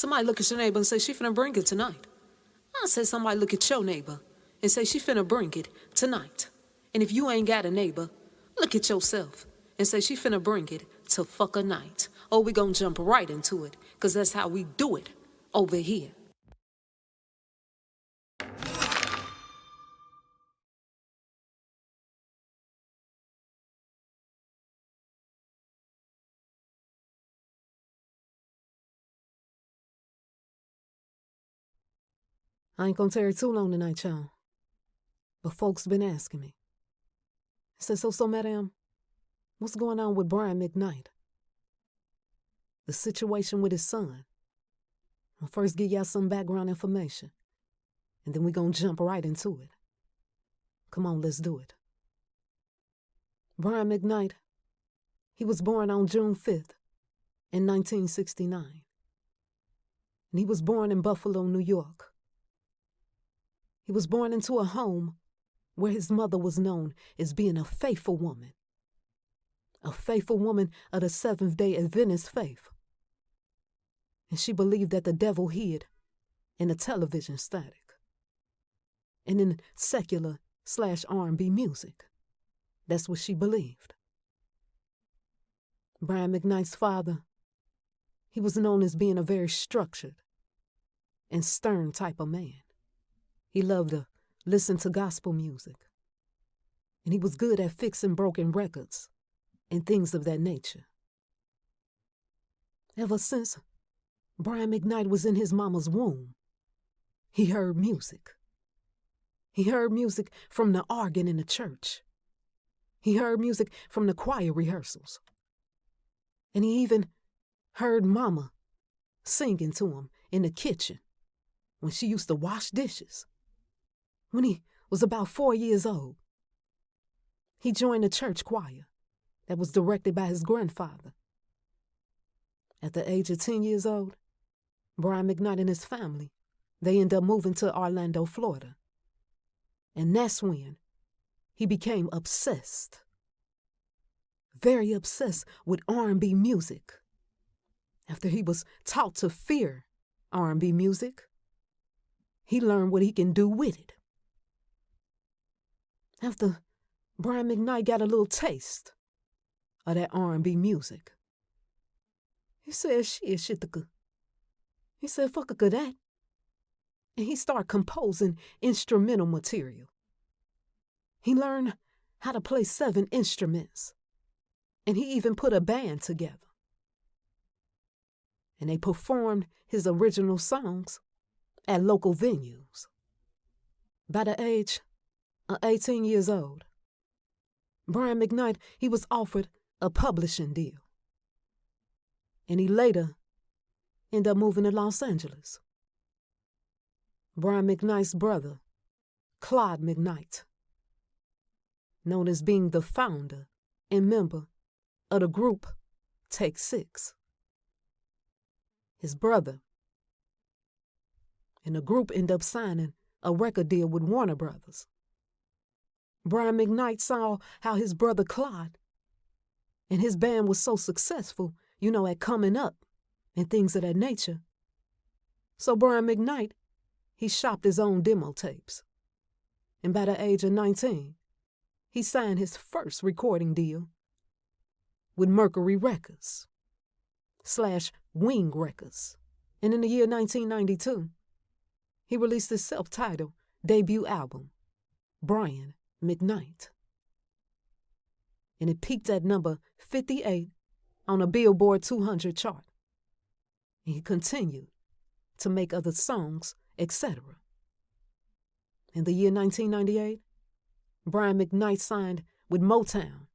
Somebody look at your neighbor and say, she finna bring it tonight. I say somebody look at your neighbor and say, she finna bring it tonight. And if you ain't got a neighbor, look at yourself and say, she finna bring it to fuck a night. Or we gonna jump right into it, because that's how we do it over here. I ain't gonna tarry too long tonight, y'all. But folks been asking me. I said, so, madam, what's going on with Brian McKnight? The situation with his son. I'll first give y'all some background information, and then we gonna jump right into it. Come on, let's do it. Brian McKnight, he was born on June 5th in 1969. And he was born in Buffalo, New York. He was born into a home where his mother was known as being a faithful woman of the Seventh-day Adventist faith. And she believed that the devil hid in the television static and in secular/R&B music. That's what she believed. Brian McKnight's father, he was known as being a very structured and stern type of man. He loved to listen to gospel music, and he was good at fixing broken records and things of that nature. Ever since Brian McKnight was in his mama's womb, he heard music. He heard music from the organ in the church. He heard music from the choir rehearsals. And he even heard mama singing to him in the kitchen when she used to wash dishes. When he was about 4 years old, he joined the church choir that was directed by his grandfather. At the age of 10 years old, Brian McKnight and his family, they ended up moving to Orlando, Florida. And that's when he became obsessed, very obsessed with R&B music. After he was taught to fear R&B music, he learned what he can do with it. After Brian McKnight got a little taste of that R&B music, he said, shit, he said, fuck that. And he started composing instrumental material. He learned how to play 7 instruments, and he even put a band together. And they performed his original songs at local venues. By the age of 18 years old, Brian McKnight, he was offered a publishing deal. And he later ended up moving to Los Angeles. Brian McKnight's brother, Claude McKnight, known as being the founder and member of the group Take 6. His brother and the group ended up signing a record deal with Warner Brothers. Brian McKnight saw how his brother Claude and his band was so successful, at coming up and things of that nature. So Brian McKnight, he shopped his own demo tapes. And by the age of 19, he signed his first recording deal with Mercury Records / Wing Records. And in the year 1992, he released his self-titled debut album, Brian McKnight. And it peaked at number 58 on a Billboard 200 chart. And he continued to make other songs, etc. In the year 1998, Brian McKnight signed with Motown.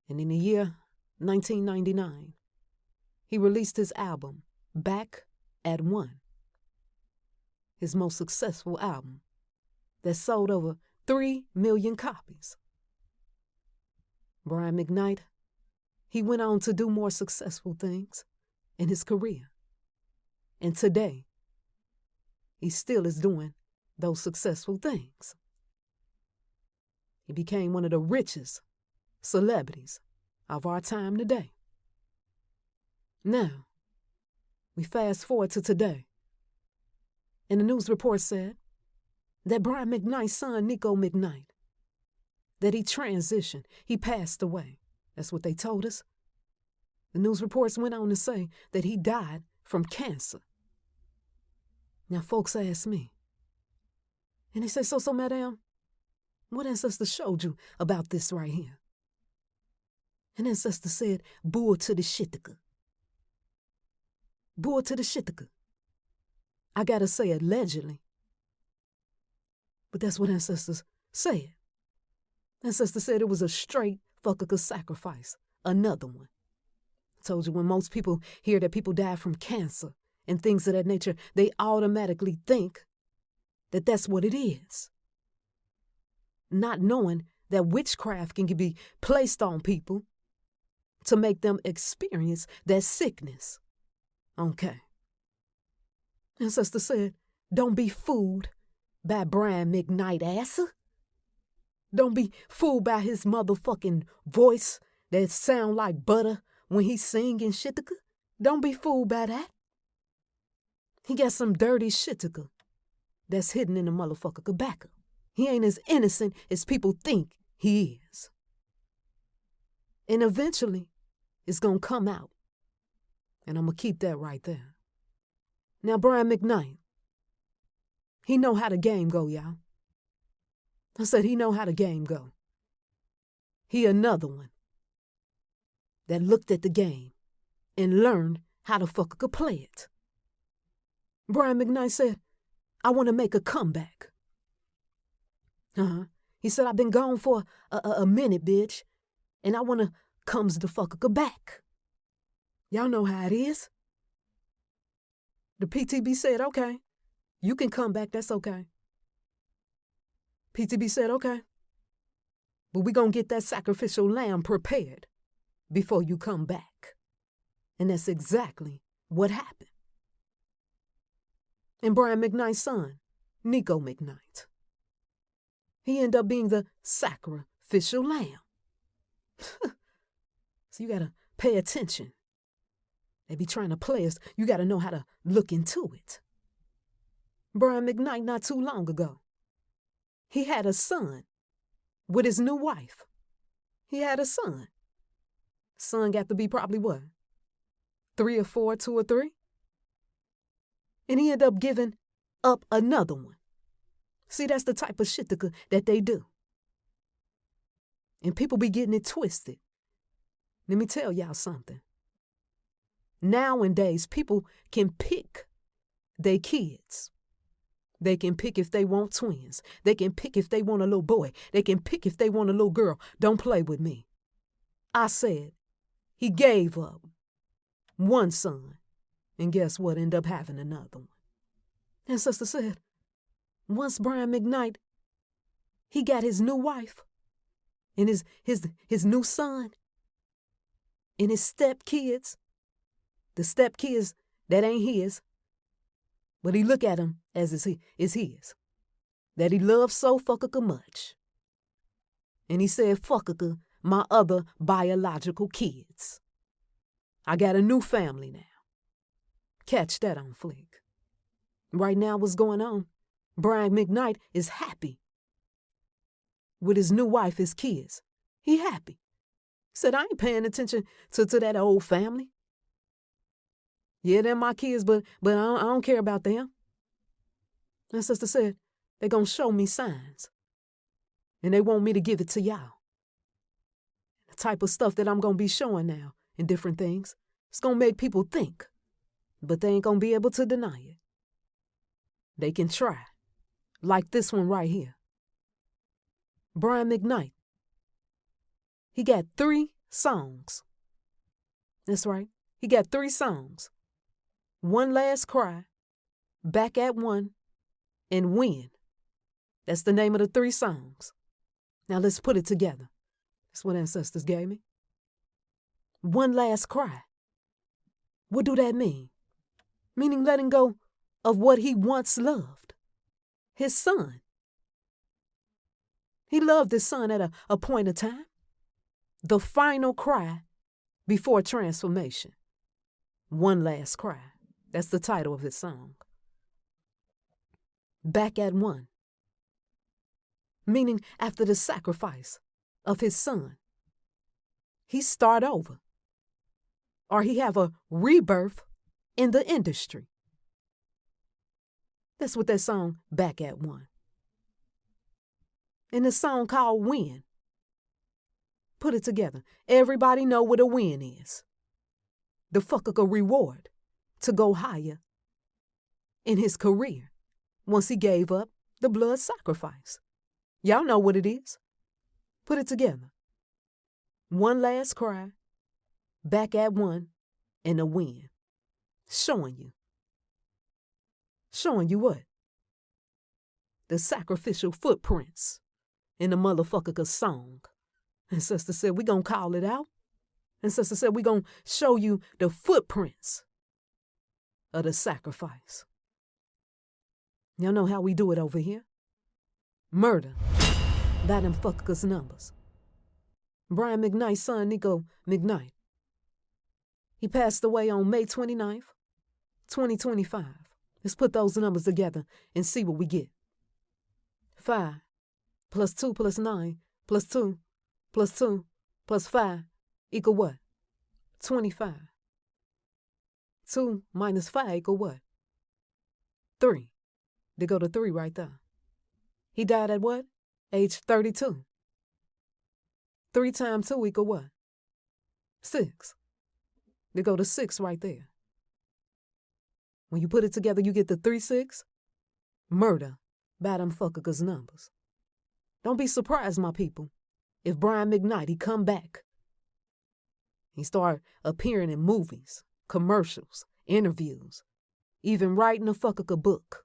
And in the year 1999, he released his album, Back at One, his most successful album that sold over 3 million copies. Brian McKnight, he went on to do more successful things in his career. And today, he still is doing those successful things. He became one of the richest celebrities of our time today. Now, We fast forward to today. And the news report said that Brian McKnight's son, Nico McKnight, that he transitioned. He passed away. That's what they told us. The news reports went on to say that he died from cancer. Now, folks ask me, and they say, so, madam, what ancestor showed you about this right here? An ancestor said, bull to the shittika. Bull to the shittika. I gotta say allegedly. But that's what ancestors said. Ancestors said it was a straight fuckaka sacrifice. Another one. I told you when most people hear that people die from cancer and things of that nature, they automatically think that that's what it is. Not knowing that witchcraft can be placed on people to make them experience that sickness. Okay. Ancestor said, don't be fooled by Brian McKnight asser. Don't be fooled by his motherfucking voice that sound like butter when he sing and shitika. Don't be fooled by that. He got some dirty shitika that's hidden in the motherfucker tobacco. He ain't as innocent as people think he is. And eventually, it's gonna come out. And I'm gonna keep that right there. Now, Brian McKnight, he know how the game go, y'all. I said he know how the game go. He another one that looked at the game and learned how the fucker could play it. Brian McKnight said, I want to make a comeback. He said, I've been gone for a minute, bitch, and I want to comes the fucker back. Y'all know how it is. The PTB said, okay, you can come back, that's okay. PTB said, okay, but we gonna get that sacrificial lamb prepared before you come back. And that's exactly what happened. And Brian McKnight's son, Nico McKnight, he ended up being the sacrificial lamb. So you gotta pay attention. They be trying to play us. You gotta know how to look into it. Brian McKnight, not too long ago, he had a son with his new wife. He had a son. Son got to be probably what? 3 or 4, 2 or 3? And he ended up giving up another one. See, that's the type of shit that they do. And people be getting it twisted. Let me tell y'all something. Nowadays, people can pick their kids. They can pick if they want twins. They can pick if they want a little boy. They can pick if they want a little girl. Don't play with me. I said he gave up one son, and guess what? Ended up having another one. And sister said, once Brian McKnight, he got his new wife and his new son and his stepkids, the stepkids that ain't his, but he look at them as is his, that he loves so fuckaka much. And he said, fuckaka, my other biological kids. I got a new family now. Catch that on flick. Right now, what's going on? Brian McKnight is happy with his new wife, his kids. He happy. Said, I ain't paying attention to that old family. Yeah, they're my kids, but I don't care about them. And sister said, they're going to show me signs. And they want me to give it to y'all. The type of stuff that I'm going to be showing now and different things. It's going to make people think, but they ain't going to be able to deny it. They can try, like this one right here. Brian McKnight. He got 3 songs. That's right. He got 3 songs. One Last Cry, Back at One, and Win. That's the name of the 3 songs. Now let's put it together. That's what ancestors gave me. One Last Cry. What do that mean? Meaning letting go of what he once loved. His son. He loved his son at a point of time. The final cry before transformation. One last cry. That's the title of his song. Back at one. Meaning after the sacrifice of his son, he start over. Or he have a rebirth in the industry. That's what that song Back at One. And the song called Win. Put it together. Everybody know what a win is. The fucker reward to go higher in his career once he gave up the blood sacrifice. Y'all know what it is. Put it together. One last cry, back at one, and a win. Showing you. Showing you what? The sacrificial footprints in the motherfucker song. And sister said, we gonna call it out. And sister said, we gonna show you the footprints of the sacrifice. Y'all know how we do it over here? Murder by them fuckers numbers. Brian McKnight's son, Nico McKnight. He passed away on May 29th, 2025. Let's put those numbers together and see what we get. 5 plus 2 plus 9 plus 2 plus 2 plus 5 equal what? 25. 2 minus 5 equal what? 3. They go to 3 right there. He died at what? Age 32. 3 times 2 equal what? 6. They go to 6 right there. When you put it together, you get the 3-6. Murder by them fuckers numbers. Don't be surprised, my people, if Brian McKnight, he come back. He start appearing in movies, commercials, interviews, even writing a fucker book.